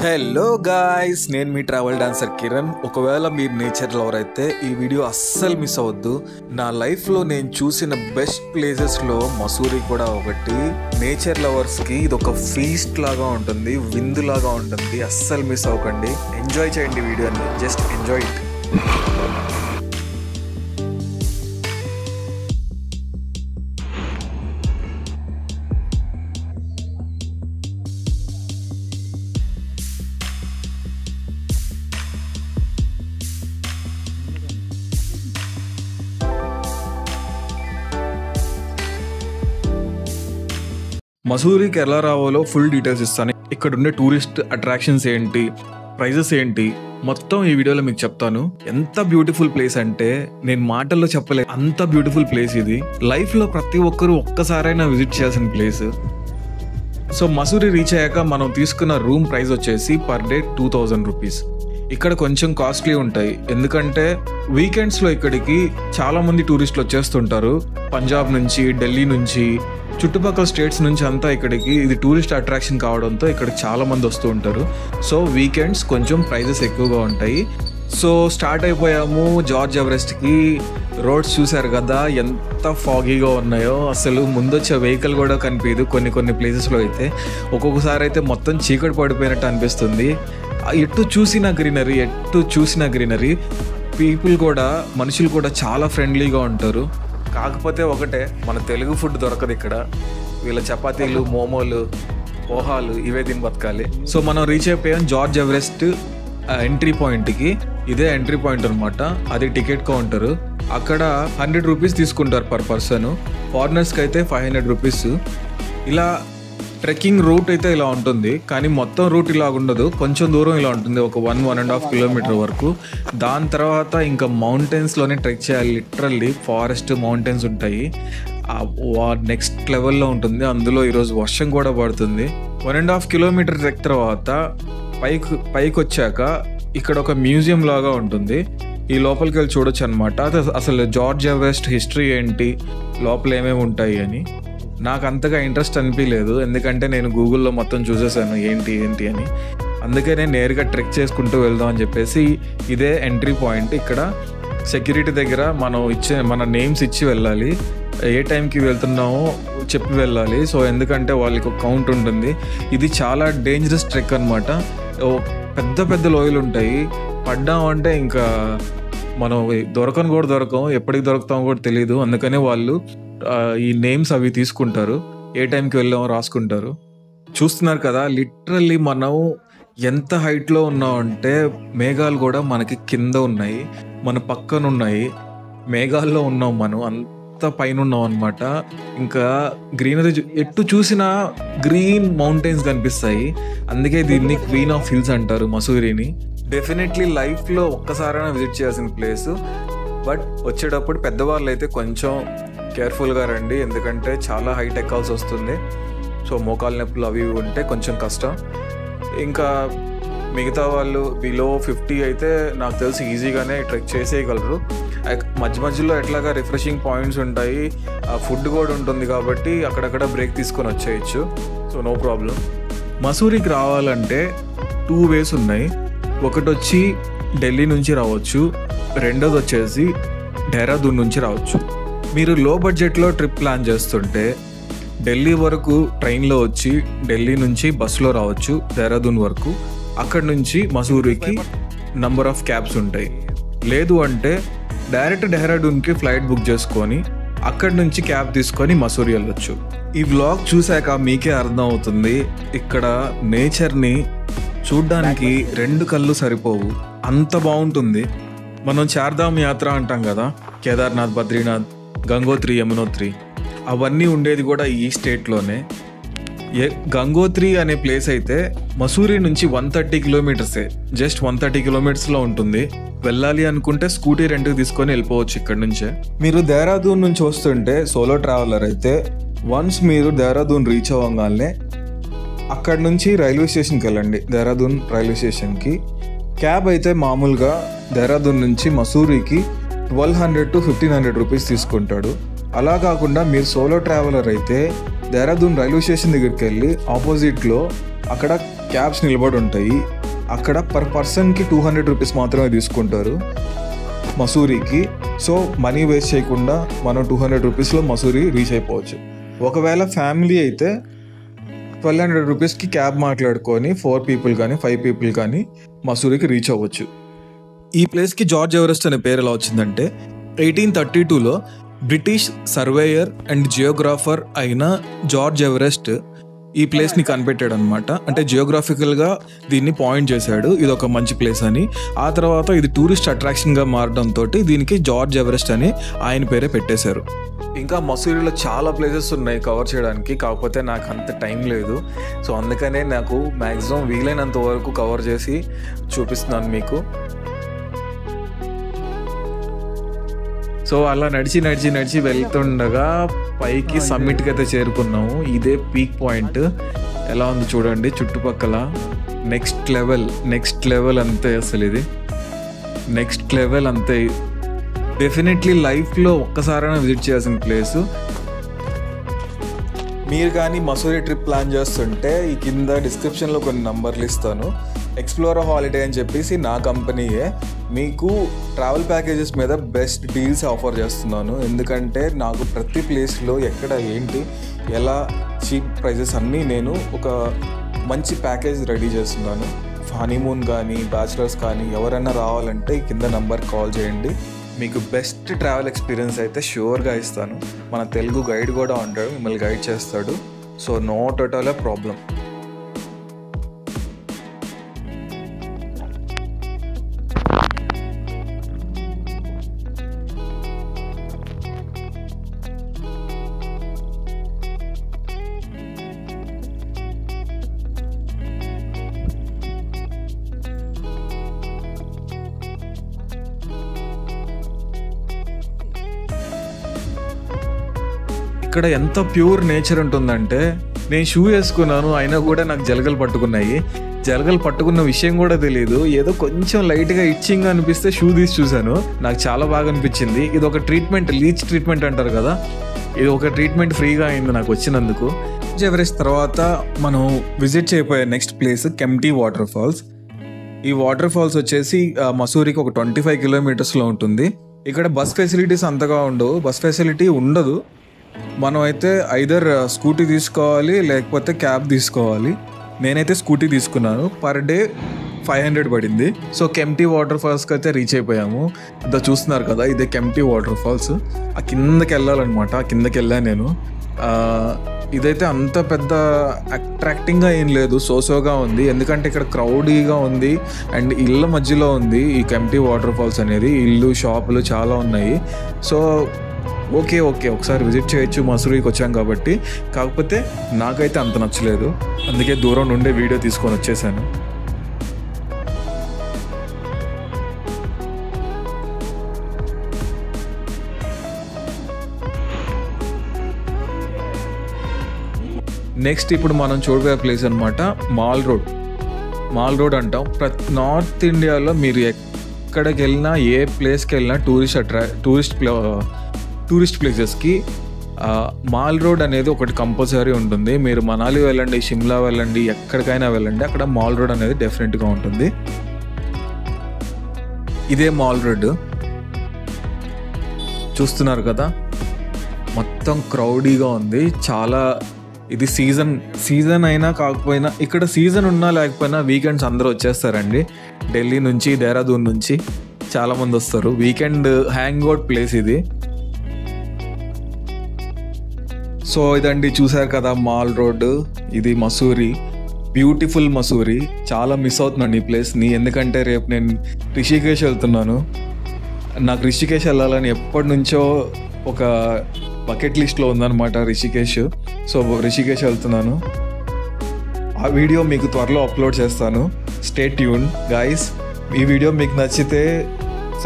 Hello guys, నేను మీ travel dancer Kiran. ఒకవేళ మీరు నేచర్ లవర్ అయితే ఈ వీడియో అస్సలు మిస్ అవ్వద్దు. నా లైఫ్లో నేను చూసిన బెస్ట్ ప్లేసెస్లో మసూరి కూడా ఒకటి. నేచర్ లవర్స్కి ఇది ఒక ఫీస్ట్ లాగా ఉంటుంది, విందు లాగా ఉంటుంది. అస్సలు మిస్ అవ్వకండి, ఎంజాయ్ చేయండి వీడియోని, జస్ట్ ఎంజాయ్ ఇట్. మసూరికి ఎలా రావాలో ఫుల్ డీటెయిల్స్ ఇస్తాను. ఇక్కడ ఉండే టూరిస్ట్ అట్రాక్షన్స్ ఏంటి, ప్రైజెస్ ఏంటి, మొత్తం ఈ వీడియోలో మీకు చెప్తాను. ఎంత బ్యూటిఫుల్ ప్లేస్ అంటే నేను మాటల్లో చెప్పలేదు, అంత బ్యూటిఫుల్ ప్లేస్ ఇది. లైఫ్లో ప్రతి ఒక్కరూ ఒక్కసారైనా విజిట్ చేయాల్సిన ప్లేస్. సో మసూరి రీచ్ అయ్యాక మనం తీసుకున్న రూమ్ ప్రైస్ వచ్చేసి పర్ డే 2000 రూపీస్. ఇక్కడ కొంచెం కాస్ట్లీ ఉంటాయి, ఎందుకంటే వీకెండ్స్లో ఇక్కడికి చాలా మంది టూరిస్టులు వచ్చేస్తుంటారు. పంజాబ్ నుంచి, ఢిల్లీ నుంచి, చుట్టుపక్కల స్టేట్స్ నుంచి అంతా ఇక్కడికి ఇది టూరిస్ట్ అట్రాక్షన్ కావడంతో ఇక్కడికి చాలా మంది వస్తూ ఉంటారు. సో వీకెండ్స్ కొంచెం ప్రైజెస్ ఎక్కువగా ఉంటాయి. సో స్టార్ట్ అయిపోయాము జార్జ్ ఎవరెస్ట్కి. రోడ్స్ చూసారు కదా ఎంత ఫాగీగా ఉన్నాయో, అసలు ముందొచ్చే వెహికల్ కూడా కనిపించదు. కొన్ని ప్లేసెస్లో అయితే ఒక్కొక్కసారి అయితే మొత్తం చీకటి పడిపోయినట్టు అనిపిస్తుంది. ఎటు చూసిన గ్రీనరీ. పీపుల్ కూడా, మనుషులు కూడా చాలా ఫ్రెండ్లీగా ఉంటారు. కాకపోతే ఒకటే, మన తెలుగు ఫుడ్ దొరకదు ఇక్కడ. వీళ్ళ చపాతీలు, మోమోలు, పోహాలు ఇవే తిని బతకాలి. సో మనం రీచ్ అయిపోయాం జార్జ్ ఎవరెస్ట్ ఎంట్రీ పాయింట్కి. ఇదే ఎంట్రీ పాయింట్ అనమాట, అది టికెట్ కౌంటర్. అక్కడ 100 రూపీస్ తీసుకుంటారు పర్ పర్సన్. ఫారినర్స్కి అయితే 500 రూపీస్. ఇలా ట్రెక్కింగ్ రూట్ అయితే ఇలా ఉంటుంది, కానీ మొత్తం రూట్ ఇలా ఉండదు. కొంచెం దూరం ఇలా ఉంటుంది, ఒక 1.5 కిలోమీటర్ వరకు. దాని తర్వాత ఇంకా మౌంటైన్స్లోనే ట్రెక్ చేయాలి. లిటరల్లీ ఫారెస్ట్, మౌంటైన్స్ ఉంటాయి. నెక్స్ట్ లెవెల్లో ఉంటుంది. అందులో ఈరోజు వర్షం కూడా పడుతుంది. 1.5 కిలోమీటర్ ట్రెక్ తర్వాత పైకి వచ్చాక ఇక్కడ ఒక మ్యూజియం లాగా ఉంటుంది. ఈ లోపలికి వెళ్ళి చూడొచ్చు అనమాట. అసలు జార్జ్ ఎవరెస్ట్ హిస్టరీ ఏంటి, లోపల ఏమేమి ఉంటాయి అని. నాకు అంతగా ఇంట్రెస్ట్ అనిపించలేదు, ఎందుకంటే నేను గూగుల్లో మొత్తం చూసేసాను ఏంటి అని. అందుకే నేను నేరుగా ట్రెక్ చేసుకుంటూ వెళ్దాం అని చెప్పేసి ఇదే ఎంట్రీ పాయింట్. ఇక్కడ సెక్యూరిటీ దగ్గర మన నేమ్స్ ఇచ్చి వెళ్ళాలి, ఏ టైంకి వెళ్తున్నామో చెప్పి వెళ్ళాలి. సో ఎందుకంటే వాళ్ళకి ఒక కౌంట్ ఉంటుంది. ఇది చాలా డేంజరస్ ట్రెక్ అనమాట. పెద్ద లోయలు ఉంటాయి. పడ్డామంటే ఇంకా మనం దొరకం, ఎప్పటికి దొరుకుతామో కూడా తెలియదు. అందుకనే వాళ్ళు ఈ నేమ్స్ అవి తీసుకుంటారు, ఏ టైంకి వెళ్ళామో రాసుకుంటారు. చూస్తున్నారు కదా, లిటరల్లీ మనం ఎంత హైట్లో ఉన్నామంటే మేఘాలు కూడా మనకి కింద ఉన్నాయి, మన పక్కన ఉన్నాయి. మేఘాల్లో ఉన్నాం మనం, అంత పైన ఉన్నాం అనమాట. ఇంకా గ్రీనరీ ఎటు చూసినా గ్రీన్ మౌంటైన్స్ కనిపిస్తాయి. అందుకే దీన్ని క్వీన్ ఆఫ్ హిల్స్ అంటారు మసూరిని. డెఫినెట్లీ లైఫ్లో ఒక్కసారైనా విజిట్ చేయాల్సిన ప్లేస్. బట్ వచ్చేటప్పుడు పెద్దవాళ్ళు అయితే కొంచెం కేర్ఫుల్గా రండి, ఎందుకంటే చాలా హైట్ ఎక్కాల్సి వస్తుంది. సో మోకాలు నొప్పులు అవి ఉంటే కొంచెం కష్టం. ఇంకా మిగతా వాళ్ళు బిలో 50 అయితే నాకు తెలిసి ఈజీగానే ట్రెక్ చేసేయగలరు. మధ్యలో ఎట్లాగా రిఫ్రెషింగ్ పాయింట్స్ ఉంటాయి, ఫుడ్ కూడా ఉంటుంది కాబట్టి అక్కడక్కడ బ్రేక్ తీసుకొని వచ్చేయచ్చు. So no problem. మసూరికి రావాలంటే 2 వేస్ ఉన్నాయి. ఒకటి వచ్చి ఢిల్లీ నుంచి రావచ్చు, రెండోది వచ్చేసి డెహ్రాదూన్ నుంచి రావచ్చు. మీరు లో బడ్జెట్లో ట్రిప్ ప్లాన్ చేస్తుంటే ఢిల్లీ వరకు ట్రైన్లో వచ్చి ఢిల్లీ నుంచి బస్సులో రావచ్చు డెహ్రాదూన్ వరకు. అక్కడ నుంచి మసూరికి నంబర్ ఆఫ్ క్యాబ్స్ ఉంటాయి. లేదు అంటే డైరెక్ట్ డెహ్రాదూన్కి ఫ్లైట్ బుక్ చేసుకొని అక్కడి నుంచి క్యాబ్ తీసుకొని మసూరి వెళ్ళొచ్చు. ఈ వ్లాగ్ చూశాక మీకే అర్థం అవుతుంది, ఇక్కడ నేచర్ని చూడ్డానికి 2 కళ్ళు సరిపోవు, అంత బాగుంటుంది. మనం చార్ధామ్ యాత్ర అంటాం కదా, కేదార్నాథ్, బద్రీనాథ్, గంగోత్రి, యమునోత్రి, అవన్నీ ఉండేది కూడా ఈ స్టేట్లోనే. గంగోత్రి అనే ప్లేస్ అయితే మసూరి నుంచి 130 కిలోమీటర్సే, జస్ట్ 130 కిలోమీటర్స్లో ఉంటుంది. వెళ్ళాలి అనుకుంటే స్కూటీ రెంట్కి తీసుకొని వెళ్ళిపోవచ్చు ఇక్కడ నుంచే. మీరు దేహ్రాదూన్ నుంచి వస్తుంటే సోలో ట్రావెలర్ అయితే వన్స్ మీరు దేహ్రాదూన్ రీచ్ అవ్వగానే అక్కడ నుంచి రైల్వే స్టేషన్కి వెళ్ళండి. దేహ్రాదూన్ రైల్వే స్టేషన్కి క్యాబ్ అయితే మామూలుగా దేహ్రాదూన్ నుంచి మసూరికి 1200 to 1500 రూపీస్ తీసుకుంటాడు. అలా కాకుండా మీరు సోలో ట్రావెలర్ అయితే దేహ్రాదూన్ రైల్వే స్టేషన్ దగ్గరికి వెళ్ళి ఆపోజిట్లో అక్కడ క్యాబ్స్ నిలబడి ఉంటాయి. అక్కడ పర్ పర్సన్కి 200 రూపీస్ మాత్రమే తీసుకుంటారు మసూరికి. సో మనీ వేస్ట్ చేయకుండా మనం 200 రూపీస్లో మసూరి రీచ్ అయిపోవచ్చు. ఒకవేళ ఫ్యామిలీ అయితే 1200 రూపీస్కి క్యాబ్ మాట్లాడుకొని 4 పీపుల్ కానీ 5 పీపుల్ కానీ మసూరికి రీచ్ అవ్వచ్చు. ఈ ప్లేస్కి జార్జ్ ఎవరెస్ట్ అనే పేరు ఎలా వచ్చిందంటే 1832లో బ్రిటిష్ సర్వేయర్ అండ్ జియోగ్రాఫర్ అయిన జార్జ్ ఎవరెస్ట్ ఈ ప్లేస్ని కనిపెట్టాడు అనమాట. అంటే జియోగ్రాఫికల్గా దీన్ని పాయింట్ చేశాడు, ఇది ఒక మంచి ప్లేస్ అని. ఆ తర్వాత ఇది టూరిస్ట్ అట్రాక్షన్గా మారడంతో దీనికి జార్జ్ ఎవరెస్ట్ అని ఆయన పేరే పెట్టేశారు. ఇంకా మసూరిలో చాలా ప్లేసెస్ ఉన్నాయి కవర్ చేయడానికి, కాకపోతే నాకు అంత టైం లేదు. సో అందుకనే నాకు మ్యాక్సిమం వీలైనంత వరకు కవర్ చేసి చూపిస్తున్నాను మీకు. సో అలా నడిచి వెళ్తుండగా పైకి సమ్మిట్కి అయితే చేరుకున్నాము. ఇదే పీక్ పాయింట్. ఎలా ఉంది చూడండి చుట్టుపక్కల. నెక్స్ట్ లెవెల్ అంతే. అసలు ఇది నెక్స్ట్ లెవెల్ అంతే. డెఫినెట్లీ లైఫ్లో ఒక్కసారైనా విజిట్ చేయాల్సిన ప్లేసు. మీరు కానీ మసూరి ట్రిప్ ప్లాన్ చేస్తుంటే ఈ కింద డిస్క్రిప్షన్లో కొన్ని నంబర్లు ఇస్తాను. ఎక్స్ప్లోరర్ హాలిడే అని చెప్పేసి నా కంపెనీయే మీకు ట్రావెల్ ప్యాకేజెస్ మీద బెస్ట్ డీల్స్ ఆఫర్ చేస్తున్నాను. ఎందుకంటే నాకు ప్రతి ప్లేస్లో ఎక్కడ ఏంటి ఎలా చీప్ ప్రైజెస్ అన్నీ నేను ఒక మంచి ప్యాకేజ్ రెడీ చేస్తున్నాను. హనీమూన్ కానీ బ్యాచిలర్స్ కానీ ఎవరైనా రావాలంటే కింద నంబర్ కాల్ చేయండి. మీకు బెస్ట్ ట్రావెల్ ఎక్స్పీరియన్స్ అయితే ష్యూర్గా ఇస్తాను. మన తెలుగు గైడ్ కూడా ఉంటాడు, మిమ్మల్ని గైడ్ చేస్తాడు. So not at all A problem. ఇక్కడ ఎంత ప్యూర్ నేచర్ ఉంటుందంటే నేను షూ వేసుకున్నాను అయినా కూడా నాకు జలగలు పట్టుకున్నాయి. జలగలు పట్టుకున్న విషయం కూడా తెలియదు. ఏదో కొంచెం లైట్గా ఇచ్చింగ్ అనిపిస్తే షూ తీసి చూశాను, నాకు చాలా బాగా అనిపించింది. ఇది ఒక ట్రీట్మెంట్, లీచ్ ట్రీట్మెంట్ అంటారు కదా, ఇది ఒక ట్రీట్మెంట్ ఫ్రీగా అయింది నాకు వచ్చినందుకు. ఎవరెస్ట్ తర్వాత మనం విజిట్ చేయబోయే next place Kempty waterfalls. ఈ వాటర్ ఫాల్స్ వచ్చేసి మసూరికి ఒక 25 కిలోమీటర్స్లో ఉంటుంది. ఇక్కడ బస్ ఫెసిలిటీస్ అంతగా ఉండవు, బస్ ఫెసిలిటీ ఉండదు. మనం అయితే ఐదర్ స్కూటీ తీసుకోవాలి లేకపోతే క్యాబ్ తీసుకోవాలి. నేనైతే స్కూటీ తీసుకున్నాను. పర్ డే 500 పడింది. సో కెంప్టీ వాటర్ ఫాల్స్కి అయితే రీచ్ అయిపోయాము. ఇదో చూస్తున్నారు కదా, ఇదే కెంప్టీ వాటర్ ఫాల్స్. ఆ కిందకి వెళ్ళాలన్నమాట, ఆ కిందకి వెళ్ళాను నేను. ఇదైతే అంత పెద్ద అట్రాక్టింగ్గా ఏం లేదు, సోసోగా ఉంది. ఎందుకంటే ఇక్కడ క్రౌడీగా ఉంది అండ్ ఇళ్ళ మధ్యలో ఉంది ఈ కెంప్టీ వాటర్ ఫాల్స్ అనేది. ఇల్లు షాపులు చాలా ఉన్నాయి. సో ఓకే ఒకసారి విజిట్ చేయొచ్చు మసూరికి వచ్చాం కాబట్టి. కాకపోతే నాకైతే అంత నచ్చలేదు, అందుకే దూరం నుండే వీడియో తీసుకొని వచ్చేసాను. నెక్స్ట్ ఇప్పుడు మనం చూడబోయే ప్లేస్ అనమాట మాల్ రోడ్ అంటాం. నార్త్ ఇండియాలో మీరు ఎక్కడికి వెళ్ళినా, ఏ ప్లేస్కి వెళ్ళినా టూరిస్ట్ ప్లేసెస్కి మాల్ రోడ్ అనేది ఒకటి కంపల్సరీ ఉంటుంది. మీరు మనాలి వెళ్ళండి, షిమ్లా వెళ్ళండి, ఎక్కడికైనా వెళ్ళండి, అక్కడ మాల్ రోడ్ అనేది డెఫినెట్గా ఉంటుంది. ఇదే మాల్ రోడ్ చూస్తున్నారు కదా, మొత్తం క్రౌడీగా ఉంది చాలా. ఇది సీజన్ అయినా కాకపోయినా, ఇక్కడ సీజన్ ఉన్నా లేకపోయినా వీకెండ్స్ అందరూ వచ్చేస్తారండి. ఢిల్లీ నుంచి, దేహరాదూన్ నుంచి చాలామంది వస్తారు. వీకెండ్ హ్యాంగ్ అవుట్ ప్లేస్ ఇది. సో ఇదండి, చూసారు కదా మాల్ రోడ్. ఇది మసూరి, బ్యూటిఫుల్ మసూరి. చాలా మిస్ అవుతున్నాను ఈ ప్లేస్ని, ఎందుకంటే రేపు నేను రిషికేష్ వెళ్తున్నాను. నాకు రిషికేష్ వెళ్ళాలని ఎప్పటి నుంచో ఒక బకెట్ లిస్ట్లో ఉందన్నమాట రిషికేష్. సో రిషికేష్ వెళ్తున్నాను. ఆ వీడియో మీకు త్వరలో అప్లోడ్ చేస్తాను. Stay tune guys. ఈ వీడియో మీకు నచ్చితే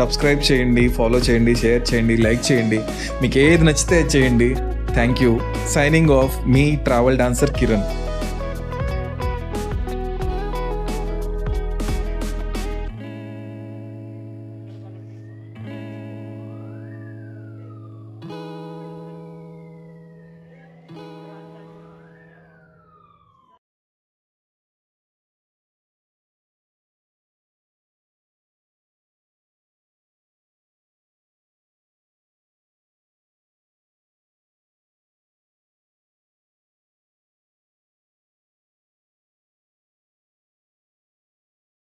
సబ్స్క్రైబ్ చేయండి, ఫాలో చేయండి, షేర్ చేయండి, లైక్ చేయండి. మీకు ఏది నచ్చితే చేయండి. Thank you. Signing off me travel dancer Kiran.